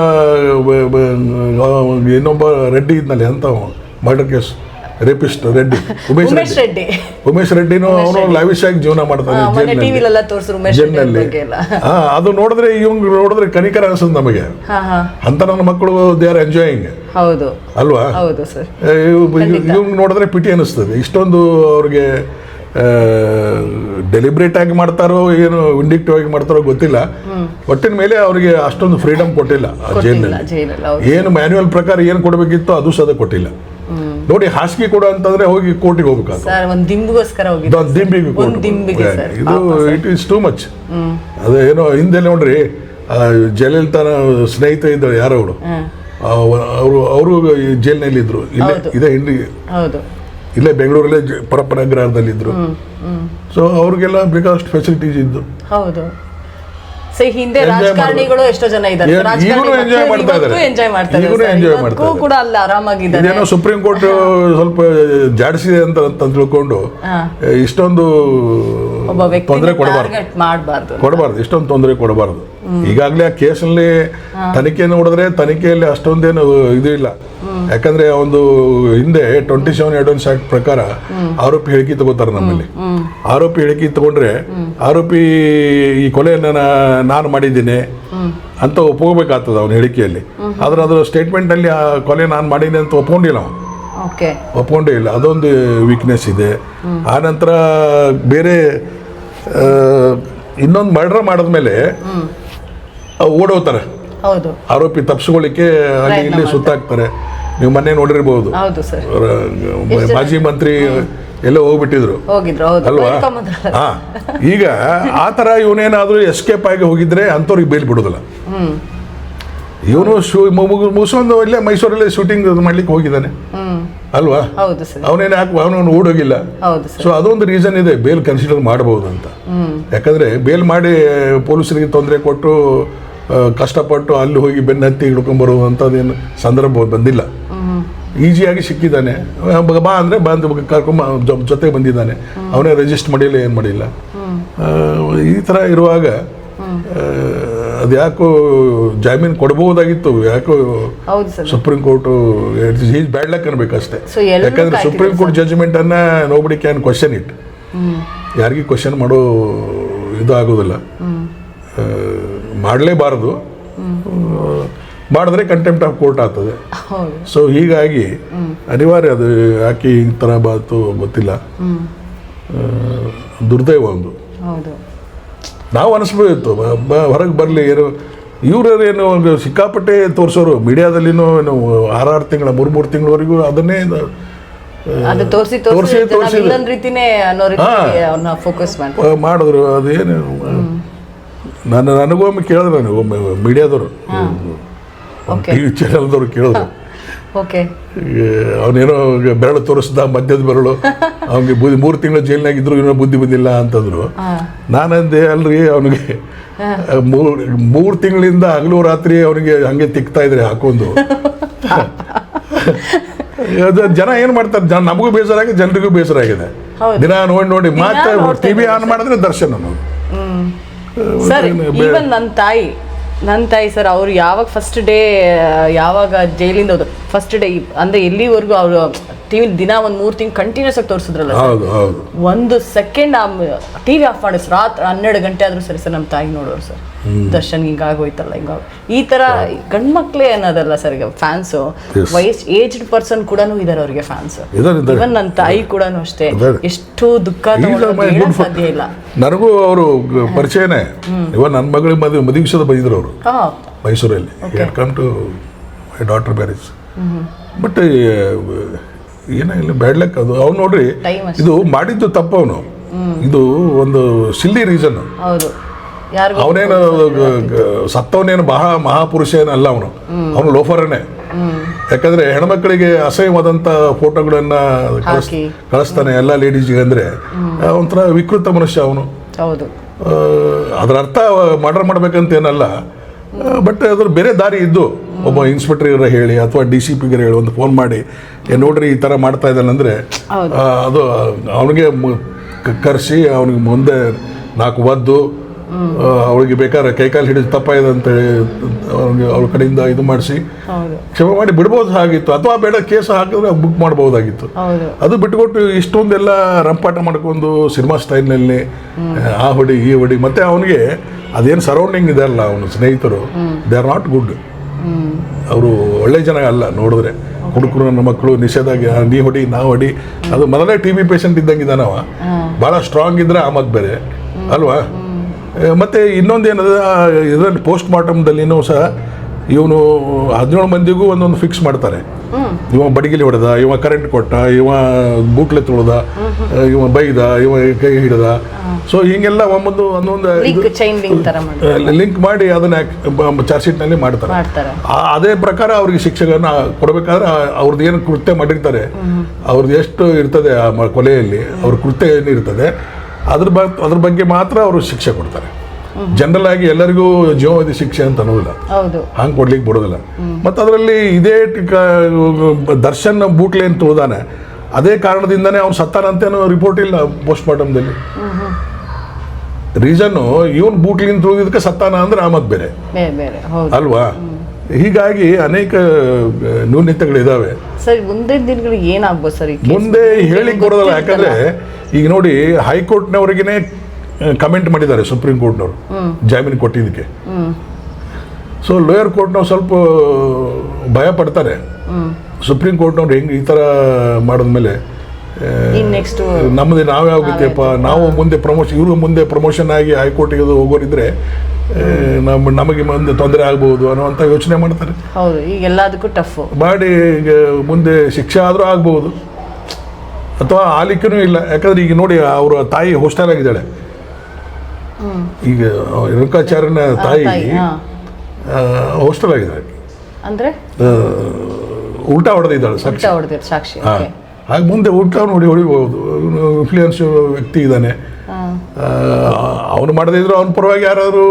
ಇನ್ನೊಬ್ಬ ರೆಡ್ಡಿ ಇದ್ನಲ್ಲಿ ಅಂತ murder case rapist Reddy, Umesh ರೆಡ್ಡಿನೂ ಅವನು ಲಾವಿಶ್ ಆಗಿ ಜೀವನ ಮಾಡ್ತಾನೆ ಜೈಲಿನಲ್ಲಿ. ಅದು ನೋಡಿದ್ರೆ ನೋಡಿದ್ರೆ ಕನಿಕರ ಅನ್ಸುತ್ತೆ ನಮಗೆ. ಅಂತ ನನ್ನ ಮಕ್ಕಳು ದೇ ಆರ್ ಎಂಜಾಯಿಂಗ್ ಅಲ್ವಾ? ಇವ್ನು ನೋಡಿದ್ರೆ ಪಿಟಿ ಅನಿಸ್ತದೆ. ಇಷ್ಟೊಂದು ಅವ್ರಿಗೆ ಡೆಲಿಬ್ರೇಟ್ ಆಗಿ ಮಾಡ್ತಾರೋ ಏನು ವಿಂಡಿಕ್ಟಿವ್ ಆಗಿ ಮಾಡ್ತಾರೋ ಗೊತ್ತಿಲ್ಲ. ಒಟ್ಟಿನ ಮೇಲೆ ಅವರಿಗೆ ಅಷ್ಟೊಂದು ಫ್ರೀಡಮ್ ಕೊಟ್ಟಿಲ್ಲ ಜೈಲಿನಲ್ಲಿ. ಏನು ಮ್ಯಾನ್ಯುವಲ್ ಪ್ರಕಾರ ಏನು ಕೊಡಬೇಕಿತ್ತು ಅದು ಸದ ಕೊಟ್ಟಿಲ್ಲ. ನೋಡಿ, ಹಾಸಿಗೆ ಕೊಡು ಅಂತಂದ್ರೆ ಹೋಗಿ ಕೋರ್ಟಿಗೆ ಹೋಗ್ಬೇಕಾದ್ರೆ ಇದು ಇಟ್ ಈಸ್ ಟೂ ಮಚ್. ಅದು ಏನೋ ಹಿಂದೆ ನೋಡ್ರಿ, ಜಯಲಲಿತಾನ ಸ್ನೇಹಿತ ಇದ್ದಾರೆ ಯಾರವರು, ಅವರು ಜೈಲಿನಲ್ಲಿ ಇದ್ರು. ಇದೇ ಇಲ್ಲೇ ಬೆಂಗಳೂರಲ್ಲೇ ಪರಪ್ಪನಗ್ರಹದಲ್ಲಿದ್ದರು. ಸೊ ಅವ್ರಿಗೆಲ್ಲ ಬೇಕಾದಷ್ಟು ಫೆಸಿಲಿಟೀಸ್ ಇದ್ದು. ಹೌದು. ಹಿಂದೆ ರಾಜಕಾರಣಿಗಳು ಎಷ್ಟೋ ಜನ ಇದ್ದಾರೆ, ಎಂಜಾಯ್ ಮಾಡ್ತಾರೆ ಕೂಡ ಅಲ್ಲ ಆರಾಮಾಗಿದ್ದಾರೆ. ಇದೇನೋ ಸುಪ್ರೀಂ ಕೋರ್ಟ್ ಸ್ವಲ್ಪ ಜಾಡಿಸಿದೆ ಅಂತ ತಿಳ್ಕೊಂಡು ಇಷ್ಟೊಂದು ತೊಂದರೆ ಕೊಡಬಾರ್ದು, ಇಷ್ಟೊಂದು ತೊಂದರೆ ಕೊಡಬಾರ್ದು. ಈಗಾಗಲೇ ಆ ಕೇಸಲ್ಲಿ ತನಿಖೆ ನೋಡಿದ್ರೆ ತನಿಖೆಯಲ್ಲಿ ಅಷ್ಟೊಂದೇನು ಇದು ಇಲ್ಲ. ಯಾಕಂದ್ರೆ ಒಂದು ಹಿಂದೆ 27 ಅಡ್ವಾನ್ಸ್ ಆಕ್ಟ್ ಪ್ರಕಾರ ಆರೋಪಿ ಹೇಳಿಕೆ ತಗೋತಾರೆ ನಮ್ಮಲ್ಲಿ. ಆರೋಪಿ ಹೇಳಿಕೆ ತಗೊಂಡ್ರೆ ಆರೋಪಿ ಈ ಕೊಲೆಯನ್ನು ನಾನು ಮಾಡಿದ್ದೀನಿ ಅಂತ ಒಪ್ಕೋಬೇಕಾಗ್ತದೆ ಅವನ ಹೇಳಿಕೆಯಲ್ಲಿ. ಆದ್ರೆ ಅದರ ಸ್ಟೇಟ್ಮೆಂಟ್ ಅಲ್ಲಿ ಆ ಕೊಲೆ ನಾನು ಮಾಡಿದ್ದೀನಿ ಅಂತ ಒಪ್ಕೊಂಡೇ ಇಲ್ಲ. ಅದೊಂದು ವೀಕ್ನೆಸ್ ಇದೆ. ಆನಂತರ ಬೇರೆ ಇನ್ನೊಂದು ಮರ್ಡರ್ ಮಾಡಿದ್ಮೇಲೆ ಓಡೋಗ್ತಾರೆ ಆರೋಪಿ, ತಪ್ಪಿಸ್ಕೊಳ್ಳಿಕ್ಕೆ ಅಲ್ಲಿ ಇಲ್ಲಿ ಸುತ್ತಾಕ್ತಾರೆ. ನೀವು ಮೊನ್ನೆ ನೋಡಿರ್ಬೋದು, ಮಾಜಿ ಮಂತ್ರಿ ಎಲ್ಲ ಹೋಗ್ಬಿಟ್ಟಿದ್ರು ಅಲ್ವಾ. ಈಗ ಆ ಥರ ಇವನೇನಾದ್ರೂ ಎಸ್ಕೇಪ್ ಆಗಿ ಹೋಗಿದ್ರೆ ಅಂಥವ್ರಿಗೆ ಬೇಲ್ ಬಿಡೋದಿಲ್ಲ. ಇವನು ಮುಗಿಸ್ಕೊಂಡು ಇಲ್ಲೇ ಮೈಸೂರಲ್ಲೇ ಶೂಟಿಂಗ್ ಮಾಡ್ಲಿಕ್ಕೆ ಹೋಗಿದ್ದಾನೆ ಅಲ್ವಾ. ಅವನೇನು ಅವನವನು ಓಡೋಗಿಲ್ಲ. ಸೊ ಅದೊಂದು ರೀಸನ್ ಇದೆ ಬೇಲ್ ಕನ್ಸಿಡರ್ ಮಾಡಬಹುದು ಅಂತ. ಯಾಕಂದ್ರೆ ಬೇಲ್ ಮಾಡಿ ಪೊಲೀಸರಿಗೆ ತೊಂದರೆ ಕೊಟ್ಟು ಕಷ್ಟಪಟ್ಟು ಅಲ್ಲಿ ಹೋಗಿ ಬೆನ್ನ ಹತ್ತಿ ಹಿಡ್ಕೊಂಡ್ಬರುವಂಥದ್ದೇನು ಸಂದರ್ಭ ಬಂದಿಲ್ಲ. ಈಸಿಯಾಗಿ ಸಿಕ್ಕಿದ್ದಾನೆ. ಬಾ ಅಂದರೆ ಬಂದು ಕರ್ಕೊಂಬ ಜೊತೆಗೆ ಬಂದಿದ್ದಾನೆ. ಅವನೇ ರಿಜಿಸ್ಟರ್ ಮಾಡಿಲ್ಲ, ಏನು ಮಾಡಿಲ್ಲ. ಈ ಥರ ಇರುವಾಗ ಅದು ಯಾಕೋ ಜಾಮೀನು ಕೊಡ್ಬೋದಾಗಿತ್ತು. ಯಾಕೋ ಸುಪ್ರೀಂ ಕೋರ್ಟು ಬ್ಯಾಡ್ ಲಕ್ ಅನ್ಬೇಕಷ್ಟೇ. ಯಾಕಂದ್ರೆ ಸುಪ್ರೀಂ ಕೋರ್ಟ್ ಜಡ್ಜ್ಮೆಂಟನ್ನು ನೋಬಡಿ ಕ್ಯಾನ್ ಕ್ವಶನ್ ಇಟ್. ಯಾರಿಗೂ ಕ್ವಶನ್ ಮಾಡೋ ಇದು ಆಗೋದಿಲ್ಲ, ಮಾಡಲೇಬಾರದು. ಮಾಡಿದ್ರೆ ಕಂಟೆಂಪ್ಟ್ ಆಫ್ ಕೋರ್ಟ್ ಆಗ್ತದೆ. ಸೊ ಹೀಗಾಗಿ ಅನಿವಾರ್ಯ. ಅದು ಯಾಕೆ ಈ ಥರ ಬಾತು ಗೊತ್ತಿಲ್ಲ. ದುರ್ದೈವ ಒಂದು. ನಾವು ಅನಿಸ್ಬೋದಿತ್ತು ಹೊರಗೆ ಬರಲಿ. ಏನು ಇವ್ರೇನು ಸಿಕ್ಕಾಪಟ್ಟೆ ತೋರಿಸೋರು ಮೀಡಿಯಾದಲ್ಲಿನೂ ಏನು 6 ತಿಂಗಳ 3 ತಿಂಗಳವರೆಗೂ ಅದನ್ನೇ ಮಾಡಿದ್ರು. ಅದೇನು ನನಗೊಮ್ಮೆ ಕೇಳಿದ್ರು, ನನಗೊಮ್ಮೆ ಮೀಡಿಯಾದವರು ಟಿವಿ ಚಾನಲ್ದವ್ರು ಕೇಳಿದ್ರು, ಅವನೇನೋ ಬೆರಳು ತೋರಿಸ್ದ, ಮಧ್ಯದ ಬೆರಳು, ಅವನಿಗೆ 3 ತಿಂಗಳು ಜೈಲಿನಾಗಿದ್ರು, ಏನೋ ಬುದ್ಧಿ ಬಂದಿಲ್ಲ ಅಂತಂದ್ರು. ನಾನಂದೆ ಅಲ್ರಿ, ಅವನಿಗೆ 3 ತಿಂಗಳಿಂದ ಹಗಲು ರಾತ್ರಿ ಅವನಿಗೆ ಹಂಗೆ ತಿಕ್ತಾ ಇದ್ರೆ ಹಾಕೊಂಡು. ಜನ ಏನ್ ಮಾಡ್ತಾರೆ, ನಮಗೂ ಬೇಸರ ಆಗಿದೆ, ಜನರಿಗೂ ಬೇಸರ ಆಗಿದೆ. ದಿನ ನೋಡಿ ಮಾತ್ರ ಟಿವಿ ಆನ್ ಮಾಡಿದ್ರೆ ದರ್ಶನ. ಸರ್ ಈವನ್ ನನ್ನ ತಾಯಿ ಸರ್, ಅವ್ರು ಯಾವಾಗ ಫಸ್ಟ್ ಡೇ ಯಾವಾಗ ಜೈಲಿಂದ ಹೋದ್ರು, ಫಸ್ಟ್ ಡೇ ಅಂದ್ರೆ ಎಲ್ಲಿವರೆಗೂ ಅವರು ಟಿವಿ ದಿನ 1-3 ತಿಂಗಳು ಕಂಟಿನ್ಯೂಸ್ ಆಗಿ ತೋರಿಸಿದ್ರಲ್ಲ, ಒಂದು ಸೆಕೆಂಡ್ ಟಿವಿ ಆಫ್ ಮಾಡಿ ರಾತ್ರಿ 12 ಗಂಟೆ ಆದ್ರೂ ಸರಿ ಸರ್ ನಮ್ಮ ತಾಯಿ ನೋಡೋರು ಸರ್. ದರ್ಶನ್ ಹಿಂಗಾಗೋಯ್ತಲ್ಲ, ಈ ತರ ಗಂಡ್ಮಕ್ಳೇ ಅನ್ನೋದಲ್ಲ ಸರ್ ಈಗ ಫ್ಯಾನ್ಸು. ಏಜ್ಡ್ ಪರ್ಸನ್ ಕೂಡ ಇದಾರೆ ಅವ್ರಿಗೆ ಫ್ಯಾನ್ಸ್. ಇವನ್ ನನ್ನ ತಾಯಿ ಕೂಡ ಅಷ್ಟೇ. ಎಷ್ಟು ದುಃಖ ಸಾಧ್ಯ ಇಲ್ಲ. ನನಗೂ ಅವರು ಪರಿಚಯನೇ. ಇವನ್ ನನ್ನ ಮಗಳಿಗೆ ಮದುವೆ ಬಂದಿದ್ರು ಅವರು ಮೈಸೂರಲ್ಲಿ. Come to my daughter marriage. But ಏನಿಲ್ಲ, ಬ್ಯಾಡ್ ಲಕ್ ಅದು. ಅವ್ನು ನೋಡ್ರಿ, ಇದು ಮಾಡಿದ್ದು ತಪ್ಪು. ಅವನು ಇದು ಒಂದು ಸಿಲ್ಲಿ ರೀಸನ್. ಅವನೇನು ಸತ್ತವನೇನು ಮಹಾಪುರುಷ ಏನಲ್ಲ, ಅವನು ಲೋಫರನೇ. ಯಾಕಂದ್ರೆ ಹೆಣ್ಮಕ್ಳಿಗೆ ಅಸಹ್ಯವಾದಂಥ ಫೋಟೋಗಳನ್ನ ಕಳಿಸ್ತಾನೆ ಎಲ್ಲ ಲೇಡೀಸ್ಗೆ. ಅಂದ್ರೆ ಒಂಥರ ವಿಕೃತ ಮನುಷ್ಯ ಅವನು. ಅದರ ಅರ್ಥ ಮರ್ಡರ್ ಮಾಡ್ಬೇಕಂತ ಏನಲ್ಲ, ಬಟ್ ಅದ್ರ ಬೇರೆ ದಾರಿ ಇದ್ದು ಒಬ್ಬ ಇನ್ಸ್ಪೆಕ್ಟರ್ ಹೇಳಿ ಅಥವಾ DCP ಹೇಳಿ ಒಂದು ಫೋನ್ ಮಾಡಿ, ನೋಡ್ರಿ ಈ ಥರ ಮಾಡ್ತಾ ಇದ್ದಾನೆ ಅಂದರೆ ಅದು ಅವನಿಗೆ ಕರೆಸಿ ಅವನಿಗೆ ಮುಂದೆ 4 ಒದ್ದು ಅವಳಿಗೆ ಬೇಕಾದ್ರೆ ಕೈಕಾಲು ಹಿಡಿದು ತಪ್ಪಾಗಿದೆ ಅಂತೇಳಿ ಅವ್ರ ಕಡೆಯಿಂದ ಇದು ಮಾಡಿಸಿ ಕ್ಷಮೆ ಮಾಡಿ ಬಿಡ್ಬೋದಾಗಿತ್ತು. ಅಥವಾ ಬೇಡ ಕೇಸ್ ಹಾಕಿದ್ರೆ ಬುಕ್ ಮಾಡ್ಬೋದಾಗಿತ್ತು. ಅದು ಬಿಟ್ಕೊಟ್ಟು ಇಷ್ಟೊಂದೆಲ್ಲ ರಂಪಾಟ ಮಾಡ್ಕೊಂಡು ಸಿನಿಮಾ ಸ್ಟೈಲ್ನಲ್ಲಿ ಆ ಹೊಡಿ ಈ ಹೊಡಿ. ಮತ್ತೆ ಅವನಿಗೆ ಅದೇನು ಸರೌಂಡಿಂಗ್ ಇದೆ ಅಲ್ಲ, ಅವನ ಸ್ನೇಹಿತರು ದೇ ಆರ್ ನಾಟ್ ಗುಡ್. ಅವರು ಒಳ್ಳೆ ಜನ ಅಲ್ಲ. ನೋಡಿದ್ರೆ ಹುಡುಗರು, ನನ್ನ ಮಕ್ಕಳು ನಿಷೇಧಾಗಿ ನೀ ಹೊಡಿ ನಾ ಹೊಡಿ. ಅದು ಮೊದಲೇ TB ಪೇಷಂಟ್ ಇದ್ದಂಗೆ ಇದ್ದಾನವ. ಭಾಳ ಸ್ಟ್ರಾಂಗ್ ಇದ್ರೆ ಆ ಮದ್ದು ಬೇರೆ ಅಲ್ವಾ. ಮತ್ತು ಇನ್ನೊಂದೇನದ ಇದರಲ್ಲಿ ಪೋಸ್ಟ್ ಮಾರ್ಟಮ್ದಲ್ಲಿನೂ ಸಹ ಇವನು 17 ಮಂದಿಗೂ ಒಂದೊಂದು ಫಿಕ್ಸ್ ಮಾಡ್ತಾರೆ. ಇವ ಬಡಿಗಿಲಿ ಹೊಡೆದ, ಇವ ಕರೆಂಟ್ ಕೊಟ್ಟ, ಇವ ಬೂಟ್ಲೆ ತುಳಿದ, ಇವ ಬೈದ, ಇವ ಕೈ ಹಿಡಿದ. ಸೊ ಹಿಂಗೆಲ್ಲ ಒಂದೊಂದು ಲಿಂಕ್ ಮಾಡಿ ಅದನ್ನ ಚಾರ್ಜ್ ಶೀಟ್ನಲ್ಲಿ ಮಾಡ್ತಾರೆ. ಅದೇ ಪ್ರಕಾರ ಅವ್ರಿಗೆ ಶಿಕ್ಷೆಗಳನ್ನ ಕೊಡಬೇಕಾದ್ರೆ ಅವ್ರದ್ದು ಏನು ಕೃತ್ಯ ಮಾಡಿರ್ತಾರೆ, ಅವ್ರದ್ದು ಎಷ್ಟು ಇರ್ತದೆ ಆ ಕೊಲೆಯಲ್ಲಿ, ಅವ್ರ ಕೃತ್ಯ ಏನಿರ್ತದೆ ಅದ್ರ ಬಗ್ಗೆ ಮಾತ್ರ ಅವರು ಶಿಕ್ಷೆ ಕೊಡ್ತಾರೆ. ಜನರಲ್ ಆಗಿ ಎಲ್ಲರಿಗೂ ಜೀವಾವಧಿ ಶಿಕ್ಷೆ ಅಂತ ಅನ್ನೋದಿಲ್ಲ, ಹಂಗೆ ಕೊಡ್ಲಿಕ್ಕೆ ಬಿಡೋದಿಲ್ಲ. ಮತ್ತು ಅದರಲ್ಲಿ ಇದೇ ದರ್ಶನ್ ಬೂಟ್ಲೆ ಅಂತ ಹೋದಾನೆ, ಅದೇ ಕಾರಣದಿಂದನೇ ಅವ್ನು ಸತ್ತಾನಂತೇನೋ ರಿಪೋರ್ಟ್ ಇಲ್ಲ ಪೋಸ್ಟ್ ಮಾರ್ಟಮ್ದಲ್ಲಿ. ರೀಸನ್ನು ಇವನ್ ಬೂಟ್ಲಿಂದ ತುಳಿದಕ್ಕೆ ಸತ್ತಾನ ಅಂದ್ರೆ ಆಮದ್ ಬೇರೆ ಅಲ್ವಾ. ಹೀಗಾಗಿ ಅನೇಕ ನ್ಯೂನತೆಗಳಿದಾವೆ. ಸರ್ ಮುಂದಿನ ದಿನಗಳಿಗೆ ಏನಾಗ್ಬೋದು ಸರ್? ಮುಂದೆ ಹೇಳಿಕ್ ಬರೋದಲ್ಲ, ಯಾಕಂದ್ರೆ ಈಗ ನೋಡಿ ಹೈಕೋರ್ಟ್ನವರಿಗೇನೆ ಕಮೆಂಟ್ ಮಾಡಿದ್ದಾರೆ ಸುಪ್ರೀಂ ಕೋರ್ಟ್ನವರು ಜಾಮೀನು ಕೊಟ್ಟಿದ್ದಕ್ಕೆ. ಸೊ ಲೋಯರ್ ಕೋರ್ಟ್ನವ್ರು ಸ್ವಲ್ಪ ಭಯ ಪಡ್ತಾರೆ. ಸುಪ್ರೀಂ ಕೋರ್ಟ್ನವ್ರು ಹೆಂಗೆ ಈ ಥರ ಮಾಡಿದ್ಮೇಲೆ ನಮ್ಮದು ನಾವ್ಯಾವ ಗತಿಯಪ್ಪ, ನಾವು ಮುಂದೆ ಇವರು ಮುಂದೆ ಪ್ರಮೋಷನ್ ಆಗಿ ಹೈಕೋರ್ಟಿಗೆ ಹೋಗೋರಿದ್ರೆ ನಮಗೆ ಮುಂದೆ ತೊಂದರೆ ಆಗ್ಬೋದು ಅನ್ನುವಂಥ ಯೋಚನೆ ಮಾಡ್ತಾರೆ. ಮಾಡಿ ಈಗ ಮುಂದೆ ಶಿಕ್ಷೆ ಆದರೂ ಆಗ್ಬೋದು ಅಥವಾ ಆಲಿಕ್ಕೂ ಇಲ್ಲ. ಯಾಕಂದ್ರೆ ಈಗ ನೋಡಿ ಅವರ ತಾಯಿ ಹಾಸ್ಟೆಲ್ ಆಗಿದ್ದಾಳೆ. ಈಗ ರೇಣುಕಾಚಾರ್ಯನ ತಾಯಿ ಹಾಸ್ಟೆಲ್ ಆಗಿದ್ದಾಳೆ, ಉಲ್ಟಾ ಹೊಡೆದಿದ್ದಾಳೆ ಸಾಕ್ಷಿ. ಹಾಗೆ ಮುಂದೆ ಉಲ್ಟಾ ನೋಡಿ ಹೊಡಿಬಹುದು. ಇನ್ಫ್ಲೂಯೆನ್ಸ್ ವ್ಯಕ್ತಿ ಇದ್ದಾನೆ, ಅವನು ಮಾಡದೇ ಇದ್ರು ಅವನ ಪರವಾಗಿ ಯಾರಾದರೂ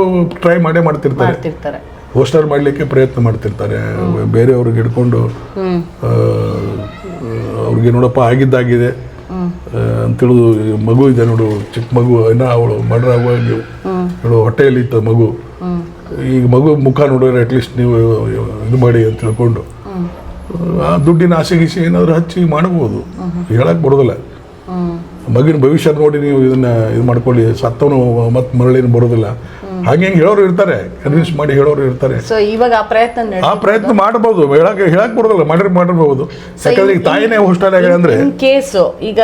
ಟ್ರೈ ಮಾಡೇ ಮಾಡ್ತಿರ್ತಾರೆ, ಹೋಸ್ಟೆಲ್ ಮಾಡಲಿಕ್ಕೆ ಪ್ರಯತ್ನ ಮಾಡ್ತಿರ್ತಾರೆ. ಬೇರೆಯವ್ರಿಗೆ ಹಿಡ್ಕೊಂಡು ಅವ್ರಿಗೆ ನೋಡಪ್ಪ ಆಗಿದ್ದಾಗಿದೆ ಅಂತೇಳುದು, ಮಗು ಇದೆ ನೋಡು, ಚಿಕ್ಕ ಮಗು, ಇನ್ನ ಅವಳು ಮರ್ಡರ್ ಆಗುವಾಗ ಹೇಳೋ ಹೊಟ್ಟೆಯಲ್ಲಿ ಇತ್ತು ಮಗು, ಈಗ ಮಗು ಮುಖ ನೋಡಿದ್ರೆ ಅಟ್ಲೀಸ್ಟ್ ನೀವು ಇದು ಮಾಡಿ ಅಂತ ತಿಳ್ಕೊಂಡು ಆ ದುಡ್ಡಿನ ಆಸೆಗಿಸಿ ಏನಾದರೂ ಹಚ್ಚಿ ಮಾಡಬಹುದು. ಹೇಳಕ್ ಬರೋದಿಲ್ಲ. ಮಗಿನ ಭವಿಷ್ಯ ನೋಡಿ ನೀವು ಇದನ್ನ ಇದು ಮಾಡ್ಕೊಳ್ಳಿ, ಸತ್ತವನು ಮತ್ತೆ ಮರಳಿನ ಬರೋದಿಲ್ಲ, ಹಾಗೆ ಹೇಳೋರು ಇರ್ತಾರೆ, ಕನ್ವಿನ್ಸ್ ಮಾಡಿ ಹೇಳೋರು ಇರ್ತಾರೆ. ಆ ಪ್ರಯತ್ನ ಮಾಡಬಹುದು, ಹೇಳಕ್ ಬರೋದಿಲ್ಲ, ಮಾಡಿರ್ಬಹುದು. ಯಾಕಂದ್ರೆ ಈಗ ತಾಯಿನೇ ಹೋಸ್ಟೆಲ್ ಆಗಿದೆ ಅಂದ್ರೆ ಕೇಸು ಈಗ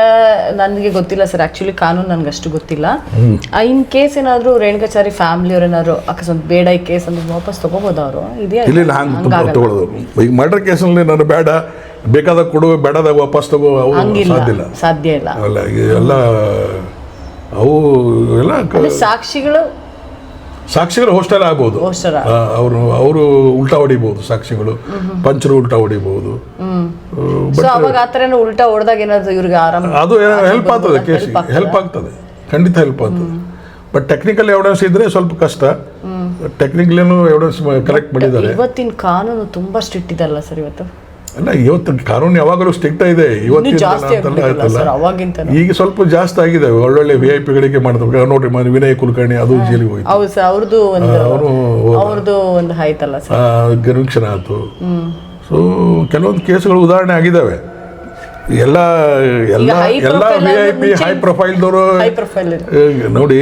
ನನಗೆ ಗೊತ್ತಿಲ್ಲ ಸರ್, ಆಕ್ಚುಲಿ ಕಾನೂನು ನನ್ಗೆ ಅಷ್ಟು ಗೊತ್ತಿಲ್ಲ. ಇನ್ ಕೇಸ್ ಏನಾದ್ರು ರೇಣುಕಾಚಾರಿ ಫ್ಯಾಮಿಲಿ ಅವ್ರು ಏನಾದ್ರು ಅಕಸ್ಮಾತ್ ಬೇಡ ಈ ಕೇಸ್ ಅಂದ್ರೆ ವಾಪಸ್ ತಗೋಬಹುದು ಅವರು? ಇಲ್ಲ, ಹಂಗೆ ತಗೊಳ್ಳೋದು. ಈಗ ಮರ್ಡರ್ ಕೇಸಲ್ಲಿ ನಾನು ಬೇಡ, ಬೇಕಾದಾಗ ಕೊಡು, ಬೇಡದಾಗ ವಾಪಸ್ ತಗೋ, ಸಾಧ್ಯ ಇಲ್ಲ. ಅಲ್ಲ ಎಲ್ಲ ಅವು ಎಲ್ಲ ಸಾಕ್ಷಿಗಳು ಹೋಸ್ಟೆಲ್ ಆಗ್ಬೋದು, ಅವರು ಉಲ್ಟಾ ಹೊಡಿಬಹುದು, ಸಾಕ್ಷಿಗಳು ಪಂಚರು ಉಲ್ಟಾ ಹೊಡಿಬಹುದು. ಅದು ಹೆಲ್ಪ್ ಆಗ್ತದೆ, ಕೇಸ್ ಹೆಲ್ಪ್ ಆಗ್ತದೆ, ಖಂಡಿತ ಹೆಲ್ಪ್ ಆಗ್ತದೆ. ಬಟ್ ಟೆಕ್ನಿಕಲ್ ಎವಿಡೆನ್ಸ್ ಇದ್ರೆ ಸ್ವಲ್ಪ ಕಷ್ಟ. ಟೆಕ್ನಿಕಲ್ ಎವಿಡೆನ್ಸ್ ಕಲೆಕ್ಟ್ ಮಾಡಿದ್ದಾರೆ. ಇವತ್ತಿನ ಕಾನೂನು ತುಂಬಾ ಸ್ಟ್ರಿಕ್ಟ್ ಇದೆ ಅಲ್ಲ ಸರ್ ಇವತ್ತು? ಅಲ್ಲ, ಇವತ್ತು ಕಾನೂನು ಯಾವಾಗಲೂ ಸ್ಟ್ರಿಕ್ಟ್ ಇದೆ, ಇವತ್ತಿನ ಈಗ ಸ್ವಲ್ಪ ಜಾಸ್ತಿ ಆಗಿದೆ. ಒಳ್ಳೊಳ್ಳೆ VIP ಮಾಡ್ತಾರೆ ನೋಡ್ರಿ, ವಿನಯ್ ಕುಲಕರ್ಣಿ ಅದು ಜೈಲಿಗೆ ಹೋಯ್ತು, ಕನ್ವಿಕ್ಷನ್ ಆಯ್ತು. ಸೊ ಕೆಲವೊಂದು ಕೇಸ್ಗಳು ಉದಾಹರಣೆ ಆಗಿದ್ದಾವೆ. ಎಲ್ಲ VIP ಹೈ ಪ್ರೊಫೈಲ್ದವರು ನೋಡಿ.